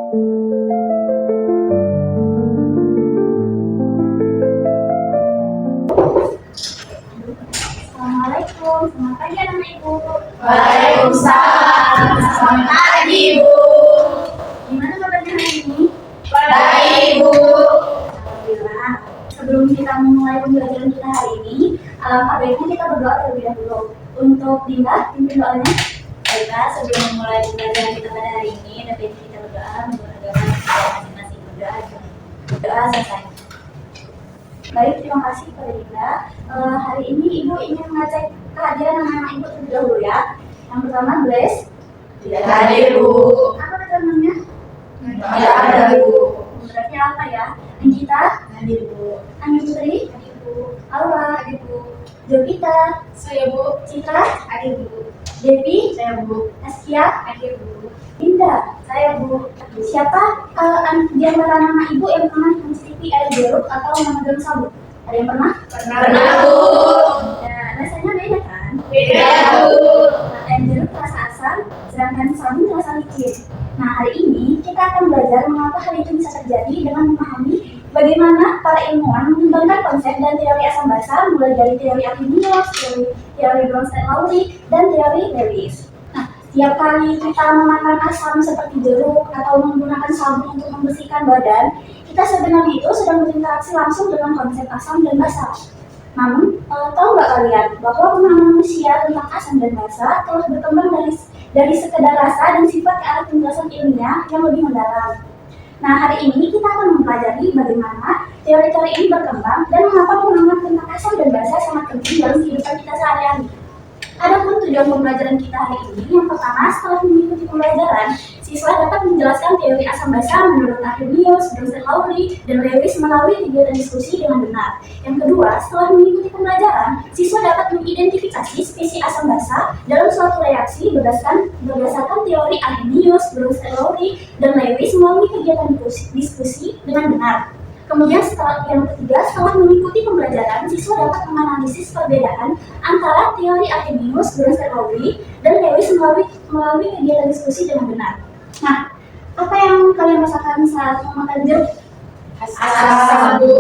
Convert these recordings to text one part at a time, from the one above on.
Assalamualaikum, selamat pagi anak ibu. Waalaikumsalam. Selamat pagi, Ibu. Gimana kabarnya hari ini? Baik, Ibu. Alhamdulillah. Sebelum kita memulai pembelajaran kita hari ini, alangkah baiknya kita berdoa terlebih dahulu. Untuk Dinda, pimpin doanya. Baiklah, sebelum memulai pembelajaran kita pada hari ini, dapat kita berdoa menurut agama masing-masing. Berdoa selesai. Baik, terima kasih kepada Dinda. Hari ini ibu ingin mengecek kehadiran anak-anak ibu terlebih dahulu ya. Yang pertama, Blaise. Tidak hadir, Bu. Apa namanya? Tidak ada, Bu. Berarti apa ya? Anggita, Hadir, Bu. Ani Putri, Hadir, Bu. Aura, Hadir, Bu. Jovita, Saya, Bu. Citra, Hadir, Bu. Devi, Saya, Bu. Askia, Hadir, Bu. Dinda, saya Bu. Siapa di antara anak ibu yang pernah mencicipi air jeruk atau memegang sabun? Ada yang pernah? Pernah, Bu. Nah, rasanya beda kan? Beda, Bu. Nah, air jeruk rasa asam, sedangkan sabun rasa licin. Nah, hari ini kita akan belajar mengapa hal itu bisa terjadi dengan memahami bagaimana para ilmuwan mengembangkan konsep dan teori asam basa mulai dari teori Arrhenius, teori Bronsted-Lowry, dan teori Lewis. Nah, setiap kali kita memakan asam seperti jeruk atau menggunakan sabun untuk membersihkan badan, kita sebenarnya itu sedang berinteraksi langsung dengan konsep asam dan basa. Namun, tahu nggak kalian bahwa pemahaman manusia tentang asam dan basa telah berkembang dari sekedar rasa dan sifat ke arah penjelasan ilmiah yang lebih mendalam. Nah, hari ini kita akan mempelajari bagaimana teori-teori ini berkembang dan mengapa pemahaman tentang asam dan basa sangat penting dalam kehidupan kita sehari-hari. Adapun tujuan pembelajaran kita hari ini, yang pertama, setelah mengikuti pembelajaran, siswa dapat menjelaskan teori asam basa menurut Arrhenius, Bronsted-Lowry, dan Lewis melalui kegiatan diskusi dengan benar. Yang kedua, setelah mengikuti pembelajaran, siswa dapat mengidentifikasi spesies asam basa dalam suatu reaksi berdasarkan teori Arrhenius, Bronsted-Lowry, dan Lewis melalui kegiatan diskusi dengan benar. Kemudian yang ketiga, setelah mengikuti pembelajaran, siswa dapat menganalisis perbedaan antara teori Arrhenius, Bronsted-Lowry, dan Lewis melalui kegiatan diskusi dengan benar. Nah, apa yang kalian rasakan saat memakan jeruk? Asam, Bu.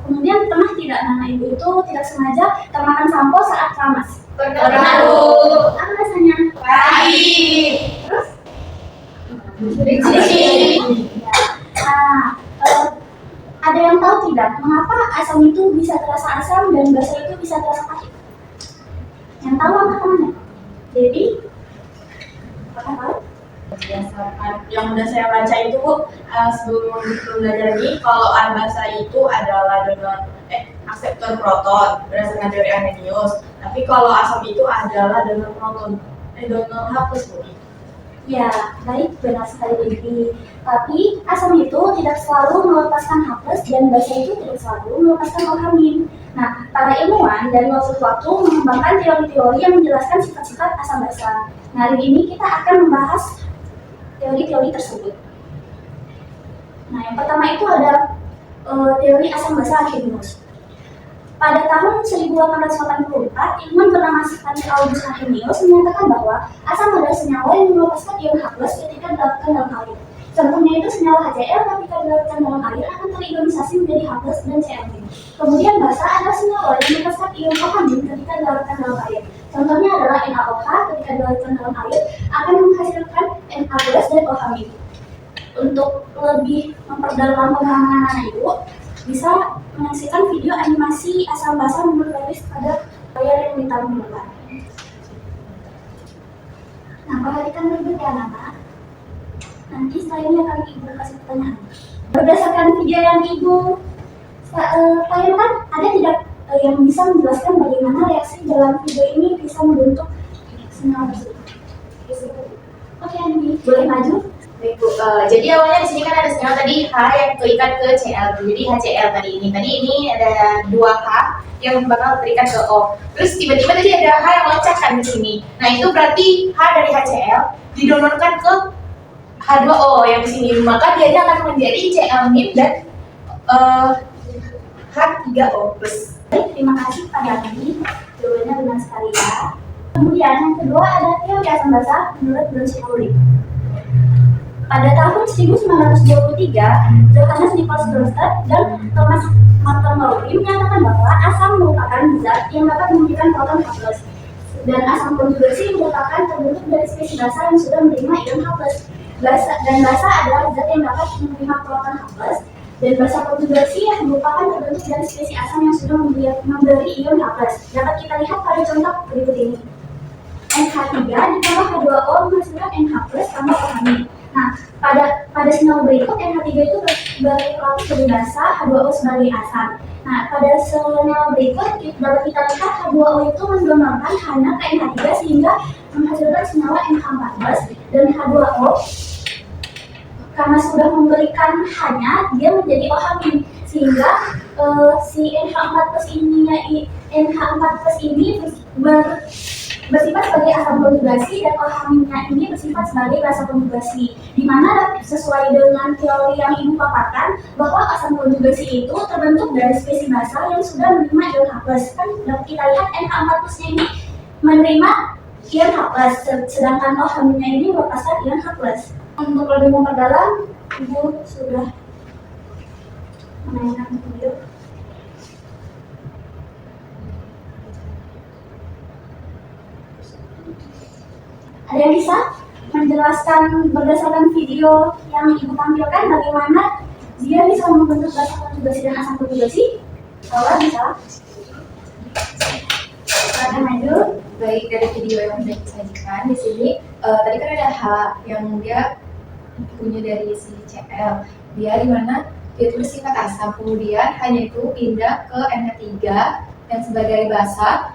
Kemudian pernah tidak anak ibu itu tidak sengaja termakan sampo saat keramas? Pernah, Bu. Apa rasanya? Pahit. Terus? Licin. Nah, ada yang tahu tidak mengapa asam itu bisa terasa asam dan basa itu bisa terasa pahit? Yang tahu angkat tangannya? Devi? Apakah tahu? Berdasarkan yang udah saya baca itu, Bu, sebelum belajar ini, kalau basa itu adalah donor akseptor proton berdasarkan teori Arrhenius. Tapi kalau asam itu adalah donor proton, donor H+, Bu. Ya, baik, benar sekali Devi. Tapi asam itu tidak selalu melepaskan H+ dan basa itu tidak selalu melepaskan OH-. Nah, para ilmuwan dari waktu ke waktu mengembangkan teori-teori yang menjelaskan sifat-sifat asam basa. Nah, hari ini kita akan membahas teori-teori tersebut. Nah, yang pertama itu ada teori asam basa Arrhenius. Pada tahun 1884, ilmuwan bernama Spencer August Arrhenius menyatakan bahwa asam adalah senyawa yang melepaskan ion H+ ketika dilarutkan dalam air. Contohnya itu senyawa HCl ketika dilarutkan dalam air akan terionisasi menjadi H+ dan Cl-. Kemudian basa adalah senyawa yang melepaskan ion OH- ketika dilarutkan dalam air. Contohnya adalah NaOH ketika dilarutkan dalam air akan menghasilkan Na+ dan OH-. Untuk lebih memperdalam pemahaman anak ibu, bisa menyaksikan video animasi asam basa menurut Lewis pada layar yang ditampilkan. Nah, perhatikan berikut ya anak-anak. Nanti setelah ini akan ibu kasih pertanyaan. Berdasarkan video yang ibu tayangkan, ada tidak yang bisa menjelaskan bagaimana reaksi dalam video ini bisa membentuk senyawa tersebut? Oke, Andi, boleh maju? Baik, Bu. Jadi awalnya di sini kan ada senyawa tadi H yang terikat ke Cl. Jadi HCl tadi ini ada 2 H yang bakal terikat ke O. Terus tiba-tiba tadi ada H yang loncat kan di sini. Nah, itu berarti H dari HCl didonorkan ke H2O yang di sini. Maka dia akan menjadi Cl- dan H3O+. Baik, terima kasih Pak Andi. Jawabannya benar sekali ya. Kemudian yang kedua ada teori asam basa menurut Bronsted-Lowry. pada tahun 1923, Johannes Nicholas Brewster dan Thomas Merton Lowry menyatakan bahwa asam merupakan zat yang dapat memberikan proton H+. Dan asam konjugasi merupakan terbentuk dari spesies basa yang sudah menerima ion H+. Basa adalah zat yang dapat menerima proton H+, dan basa konjugasi yang merupakan terbentuk dari spesies asam yang sudah memberi ion H+. Dapat kita lihat pada contoh berikut ini. NH3 ditambah H2O menghasilkan NH+ tambah OH-. Nah, pada senyawa berikut NH3 itu berlaku sebagai basa, H2O sebagai asam. Nah, pada senyawa berikut dapat kita lihat H2O itu mendonorkan hanya ke NH3 sehingga menghasilkan senyawa NH14, dan H2O karena sudah memberikan hanya dia menjadi OH- sehingga si NH4+ ini bersifat sebagai asam konjugasi dan OH-nya ini bersifat sebagai basa konjugasi, di mana sesuai dengan teori yang Ibu paparkan bahwa asam konjugasi itu terbentuk dari spesies basa yang sudah menerima ion H+. Kan dapat kita lihat NH4+-nya ini menerima ion H+, sedangkan OH-nya ini melepaskan ion H+. Untuk lebih memperdalam, Ibu sudah menanyakan video. Ada yang bisa menjelaskan berdasarkan video yang Ibu tampilkan bagaimana dia bisa membentuk basa konjugasi dan asam konjugasi? Kalau bisa, silakan maju. Baik, dari video yang sudah disajikan di sini, tadi kan ada H yang dia punya dari si Cl, dia dimana dia itu bersifat asam, kemudian hanya itu pindah ke NH3 yang sebagai basa.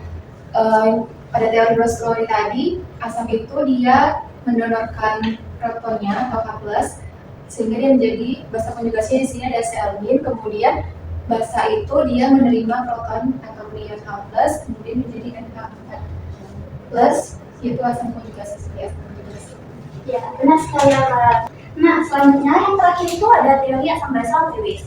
Pada teori Brewster tadi, asam itu dia mendonorkan protonnya atau H+, sehingga dia menjadi basa konjugasi. Di sini ada Cl-, kemudian basa itu dia menerima proton atau ion H+, kemudian menjadi NH4+, yaitu asam konjugasi sebagai asam konjugasi. Ya, benar sekali Pak. Nah, selanjutnya yang terakhir itu ada teori asam basa Lewis.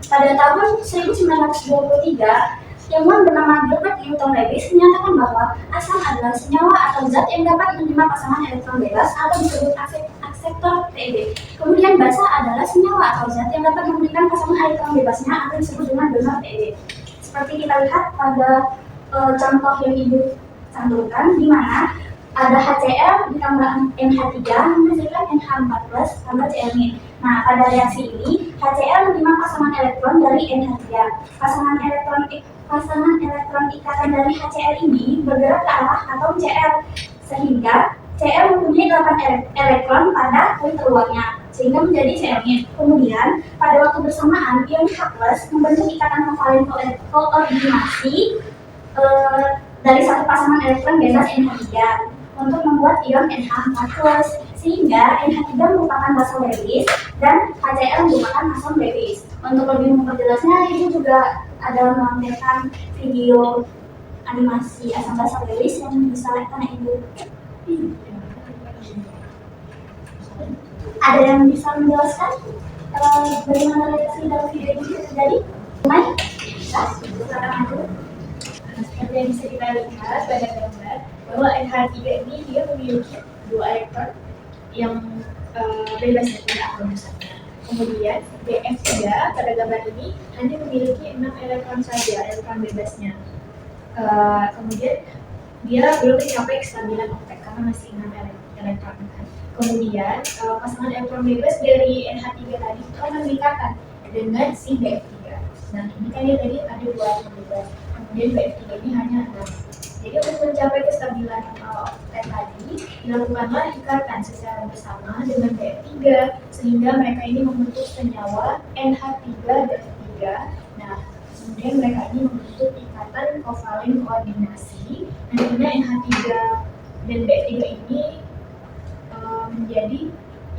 Pada tahun 1923, ilmuwan bernama Gilbert Newton Lewis menyatakan bahwa asam adalah senyawa atau zat yang dapat menerima pasangan elektron bebas atau disebut akseptor TeB. Kemudian basa adalah senyawa atau zat yang dapat memberikan pasangan elektron bebasnya atau disebut dengan donor TeB. Seperti kita lihat pada contoh yang Ibu cantumkan, di mana ada HCl ditambah NH3 menghasilkan NH4+ tambah Cl-. Nah, pada reaksi ini HCl menerima pasangan elektron dari NH3. Pasangan elektron ikatan dari HCl ini bergerak ke arah atom Cl, sehingga Cl mempunyai 8 elektron pada poin terluarnya, sehingga menjadi Cl-. Kemudian pada waktu bersamaan ion H+ membentuk ikatan kovalen koordinasi dari satu pasangan elektron bebas NH3 untuk membuat ion NH4+, sehingga NH3 merupakan basa Lewis dan HCl merupakan asam Lewis. Untuk lebih memperjelasnya, Ibu juga ada menampilkan video animasi asam basa Lewis yang bisa karena Ibu. Ada yang bisa menjelaskan bagaimana reaksi dalam video ini terjadi? Baik, silakan maju. Seperti yang bisa kita lihat pada gambar bahwa NH3 ini dia memiliki 2 elektron yang bebas ya, tidak akromosomatnya. Kemudian BF3 pada gambar ini hanya memiliki 6 elektron saja, elektron bebasnya. Kemudian dia belum mencapai kestabilan oktet karena masih 6 elektron. Kemudian pasangan elektron bebas dari NH3 tadi itu akan diikatkan dengan si BF3. Nah, ini kan dia tadi ada 2 elektron bebas. Kemudian BF3 ini hanya 6. Jadi untuk mencapai kestabilan oktet tadi, dilakukanlah ikatan secara bersama dengan BF3 sehingga mereka ini membentuk senyawa NH3-BF3. Nah, kemudian mereka ini membentuk ikatan kovalen koordinasi. Nantinya NH3 dan BF3 ini menjadi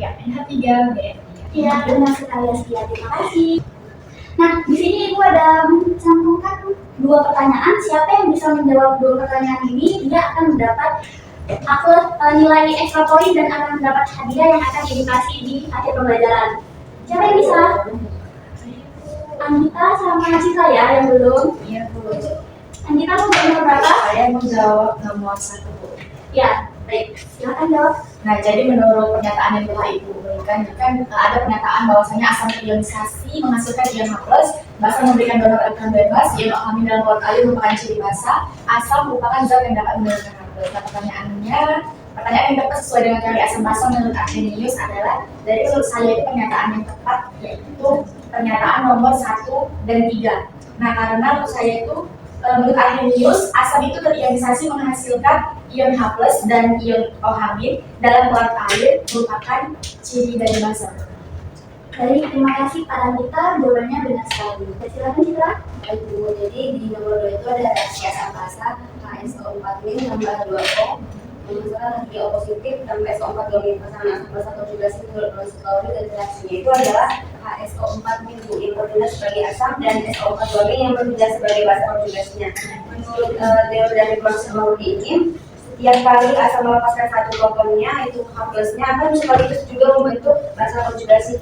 ya NH3-BF3. Ya, benar sekali ya. Terima kasih. Nah, di sini Ibu ada mencantumkan 2 pertanyaan. Siapa yang bisa menjawab 2 pertanyaan ini, dia akan mendapat nilai extra point dan akan mendapat hadiah yang akan Ibu kasih di akhir pembelajaran. Siapa yang bisa? Anggita sama Citra ya, yang belum? Iya, Bu. Anggita mau jawab berapa? Saya menjawab nomor 1, Bu. Ya, Baik, silakan dok. Nah, jadi menurut pernyataan yang telah Ibu berikan, kan ada pernyataan bahwasanya asam ionisasi menghasilkan ion H+, basa memberikan donor elektron bebas, ion OH- dalam portali merupakan ciri basa, asam merupakan zat yang dapat menurunkan H+. Nah, pertanyaan yang tepat sesuai dengan teori asam basa menurut Arrhenius adalah, dari menurut saya itu pernyataan yang tepat, yaitu pernyataan nomor 1 dan 3. Nah, karena menurut saya itu, menurut Arrhenius, asam itu terionisasi menghasilkan ion H+ dan ion OH- dalam pelarut air merupakan ciri dari basa. Baik, terima kasih Pak Anita, jawabannya benar sekali. Silakan Citra. Baik Bu, jadi di nomor 2 itu ada reaksi asam basa HSO4 tambah 2O menghasilkan O positif tambah SO4 pasangan asam basa konjugasi menurut kalori, dan reaksinya itu adalah HSO4 Bu yang bertindak sebagai asam dan SO4 yang bertindak sebagai basa konjugasinya. Menurut teori dari proses analogi ini, setiap kali asam melepaskan satu protonnya, itu H+-nya akan sekaligus juga membentuk basa konjugasi.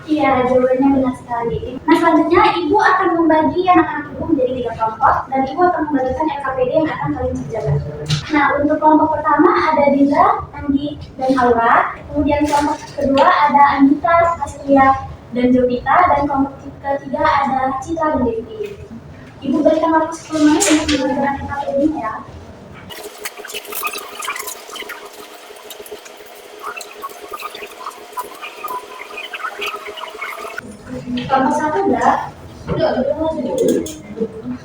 Iya, jawabannya benar sekali. Nah, selanjutnya Ibu akan membagi anak-anak Ibu menjadi 3 kelompok, dan Ibu akan membagikan LKPD yang akan kalian kerjakan. Nah, untuk kelompok pertama ada Dinda, Andi, dan Aura. Kemudian kelompok kedua ada Anita, Aslia, dan Jovita. Dan kelompok ketiga ada Citra dan Devi. Ibu berikan waktu 10 menit untuk mengerjakan LKPD-nya ya. Kelompok 1 udah?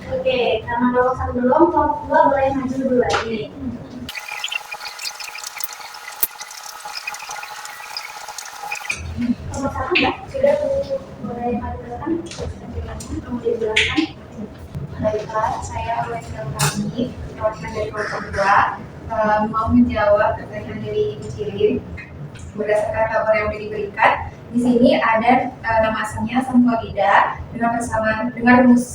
Oke, karena kelompok 1 belum, kelompok 2 boleh maju dulu lagi. Kelompok 1 udah? Sudah, boleh maju ke depan. Kamu dijelaskan. Baiklah, saya oleh kami, perwakilan dari kelompok 2, mau menjawab pertanyaan dari Ibu Cirin berdasarkan tabel yang sudah diberikan. Di sini ada nama asamnya asam klorida dengan rumus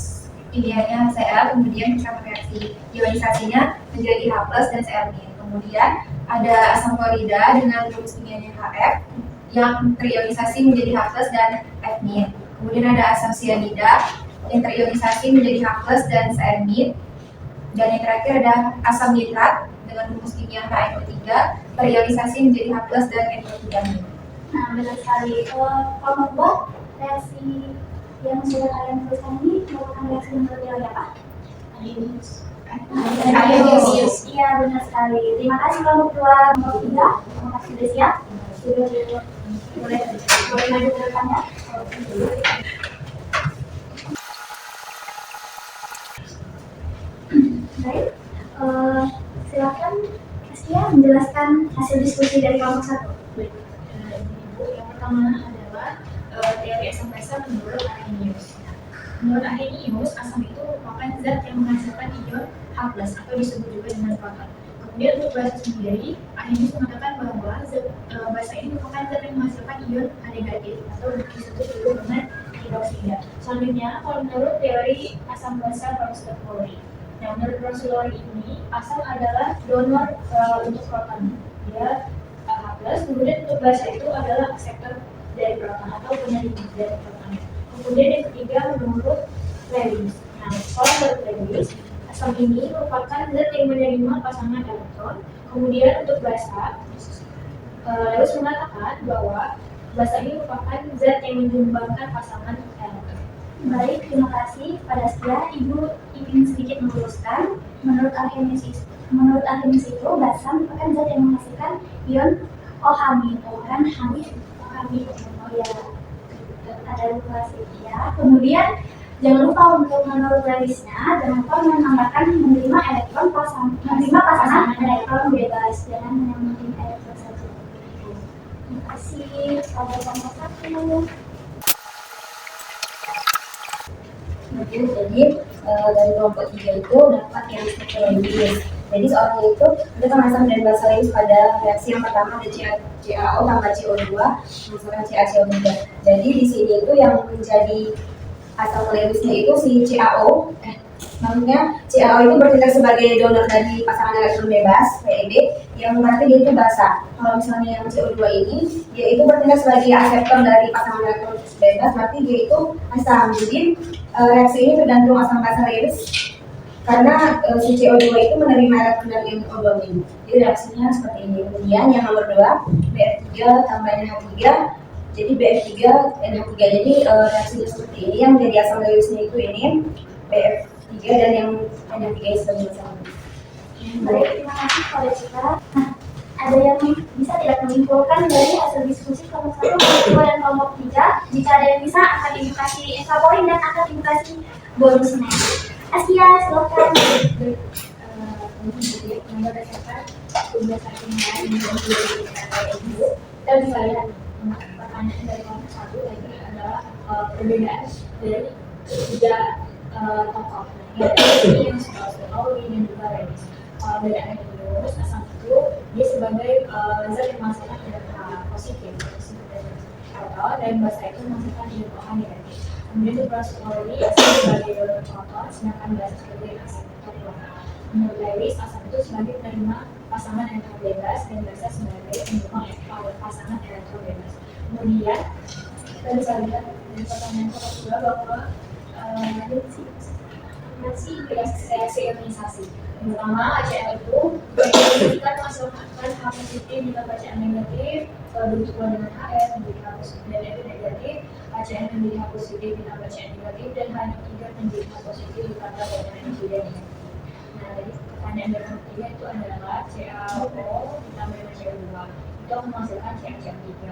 kimianya Cl, kemudian bersama reaksi ionisasinya menjadi H+ dan Cl-. Kemudian ada asam klorida dengan rumus kimianya Hf yang terionisasi menjadi H+ dan F-. Kemudian ada asam sianida yang terionisasi menjadi H+ dan Cl-. Dan yang terakhir ada asam nitrat dengan rumus kimia HNO3 terionisasi menjadi H+ dan NO3-. Nah, benar sekali. Kelompok 2, reaksi yang sudah kalian tuliskan ini merupakan reaksi yang berbeda apa? Arrhenius. Iya, benar sekali. Terima kasih kelompok 2. Kelompok 3, terima kasih sudah siap. Sudah boleh maju ke depannya. Baik, silakan Aslia menjelaskan hasil diskusi dari kelompok 1. Yang pertama adalah teori asam basa menurut Arrhenius. Menurut Arrhenius, asam itu merupakan zat yang menghasilkan ion H+ atau disebut juga dengan proton. Kemudian untuk basa sendiri, Arrhenius mengatakan bahwa basa ini merupakan zat yang menghasilkan ion H negatif atau disebut juga dengan hidroksida. Selanjutnya, kalau menurut teori asam basa Bronsted-Lowry. Nah, menurut Bronsted-Lowry ini, asam adalah donor untuk proton. Dia H+, kemudian untuk basa itu adalah akseptor dari proton atau penerima dari proton. Kemudian yang ketiga menurut Lewis. Nah, kalau menurut Lewis, asam ini merupakan zat yang menerima pasangan elektron. Kemudian untuk basa, Lewis mengatakan bahwa basa ini merupakan zat yang menyumbangkan pasangan elektron. Baik, terima kasih pada Aslia. Ibu ingin sedikit meluruskan. Menurut Arrhenius itu basa merupakan zat yang menghasilkan ion OH-, bukan H-. Oh ya, ada lupa ya. Kemudian jangan lupa untuk menurut Lewisnya, jangan lupa menambahkan menerima pasangan elektron bebas, jangan hanya menerima elektron saja. Terima kasih. Pada kelompok 1. Jadi dari kelompok 3 itu dapat yang strukturologis. Jadi soalnya itu kita masang dan basa Lewis pada reaksi yang pertama ada CaO tambah CO2 menghasilkan CaCO3. Jadi di sini itu yang menjadi asam Lewisnya itu si CaO. Namanya CaO itu bertindak sebagai donor dari pasangan elektron bebas PEB yang berarti dia itu basa. Kalau misalnya yang CO2 ini dia itu bertindak sebagai akseptor dari pasangan elektron bebas, berarti dia itu asam. Jadi reaksi ini tergantung asam basa Lewis karena si CO2 itu menerima elektron dan ion O2 ini. Jadi reaksinya seperti ini. Kemudian yang nomor 2, BF3 tambah NH3, jadi BF3 NH3. Jadi reaksinya seperti ini. Yang menjadi asam Lewisnya itu ini BF3 dan yang NH3 sebagai asam. Baik, terima kasih kepada Cika. Nah, ada yang bisa tidak menyimpulkan dari hasil diskusi kelompok 1, kelompok 2, dan kelompok 3? Jika ada yang bisa, akan dikasih extra point dan akan dikasih bonusnya. Askia, silakan. Berdasarkan tugas akhirnya yang dari Ibu, kita bisa lihat pertanyaan dari kelompok 1 lagi adalah perbedaan dari tiga tokoh, yaitu yang Solawi dan juga Renis. Perbedaan Renis asam itu dia sebagai zat yang menghasilkan elektron positif proton dan basa itu menghasilkan elektron negatif. Kemudian untuk Solawi asam sebagai proton, sedangkan basa sebagai asam proton. Menurut Lewis, asam itu sebagai penerima pasangan elektron bebas dan basa sebagai penyumbang pasangan elektron bebas. Kemudian kita bisa lihat dari pertanyaan kedua bahwa masih reaksi ionisasi. Yang pertama, HCl itu kita menghasilkan H positif ditambah Cl negatif berbentuk dengan HF menjadi H positif dan F negatif, HCl menjadi H positif ditambah Cl negatif, dan H3 menjadi H positif ditambah dengan N3 negatif. Nah, jadi pertanyaan dari ketiga itu adalah CaO ditambah dengan CO2 itu akan menghasilkan CaCO3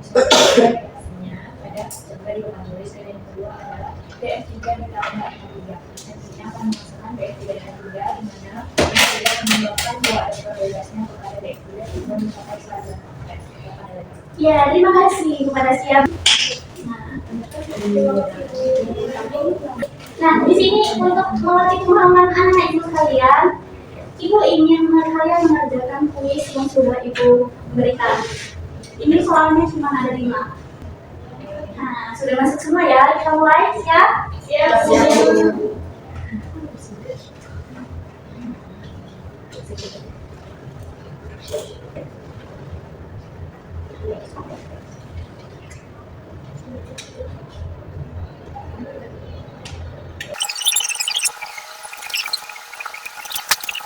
seperti reaksinya pada coba ditulis. Dan yang kedua adalah BF3 ditambah H3. Nantinya akan menghasilkan BF3 dan H3 di mana BF3 menyebabkan dua elektron bebasnya kepada BF3 dan mencapai 100%. Ya, terima kasih kepada Siap. Nah, di sini untuk melatih pemahaman anak ibu sekalian, ibu ingin kalian mengerjakan kuis yang sudah ibu berikan. Ini soalnya cuma ada 5. Nah, sudah masuk semua ya? Kita mulai, siap? Siap.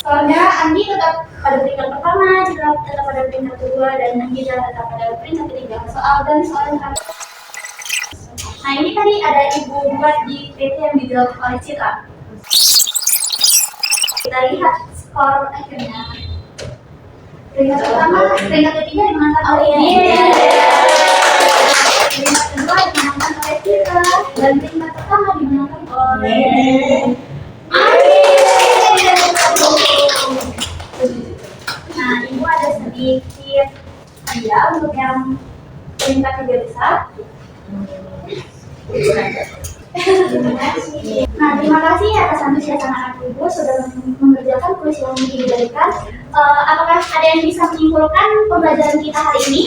Soalnya Andi tetap pada peringkat pertama, Citra tetap pada peringkat kedua, dan Andi tetap pada peringkat ketiga. Soal yang terakhir. Nah, ini tadi ada ibu buat di PT yang dijawab oleh Citra. Kita lihat skor akhirnya. Peringkat pertama, peringkat ketiga dimenangkan oleh Andi. Peringkat kedua dimenangkan oleh Citra, dan peringkat pertama dimenangkan oleh Andi. Nah, ibu ada sedikit hadiah untuk yang peringkat 3 besar. Nah, terima kasih atas antusias anak-anak ibu sudah mengerjakan kuis yang diberikan. Apakah ada yang bisa menyimpulkan pembelajaran kita hari ini?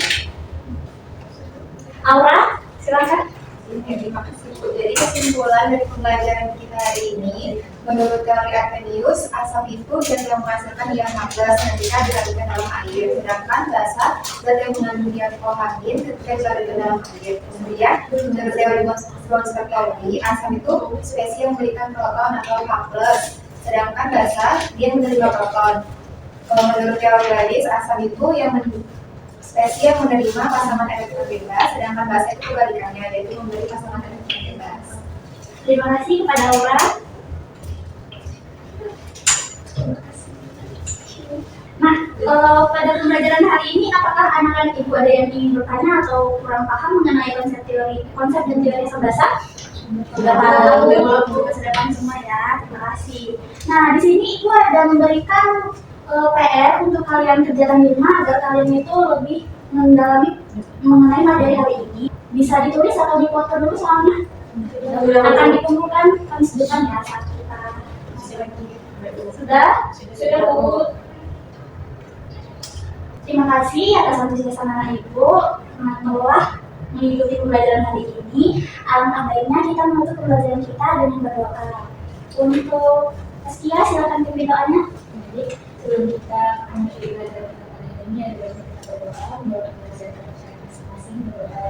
Aura, silakan. Terima kasih. Jadi kesimpulan dari pembelajaran kita hari ini, menurut teori Arrhenius, asam itu zat yang menghasilkan ion H+ ketika dilarutkan dalam air, sedangkan basa zat yang mengandung ion OH- ketika dilarutkan dalam air. Kemudian, menurut teori von Bernoulli, asam itu spesies yang memberikan proton atau H+, sedangkan basa dia menerima proton. Menurut teori Lewis, asam itu spesies yang menerima pasangan elektron bebas, sedangkan basa itu kebalikannya, yaitu memberi pasangan elektron bebas. Terima kasih kepada Aura. Nah, pada pembelajaran hari ini, apakah anak-anak ibu ada yang ingin bertanya atau kurang paham mengenai konsep dan teori asam basa? Sudah paham semua ya, terima kasih. Nah, di sini ibu ada memberikan PR untuk kalian kerjakan di rumah agar kalian itu lebih mendalami mengenai materi hari ini. Bisa ditulis atau dipoto dulu soalnya akan dikumpulkan kami sebutkan ya saat kita masih lagi. Sudah Bu. Terima kasih atas antusias anak ibu telah mengikuti pembelajaran hari ini. Alangkah baiknya kita menutup pembelajaran kita dengan berdoa. Untuk Askia, silakan pimpin doanya. Jadi sebelum kita mengakhiri pelajaran kita pada hari ini, ada kita berdoa mendoakan pelajaran masing-masing berdoa.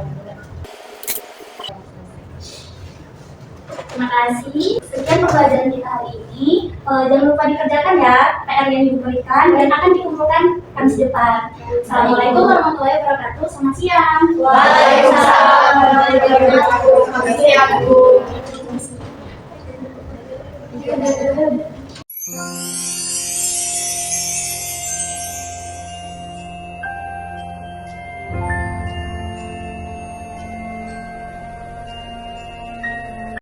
Terima kasih. Sekian pembelajaran kita hari ini. Jangan lupa dikerjakan ya PR yang diberikan dan akan dikumpulkan Kamis depan. Assalamualaikum warahmatullahi wabarakatuh. Selamat siang. Waalaikumsalam warahmatullahi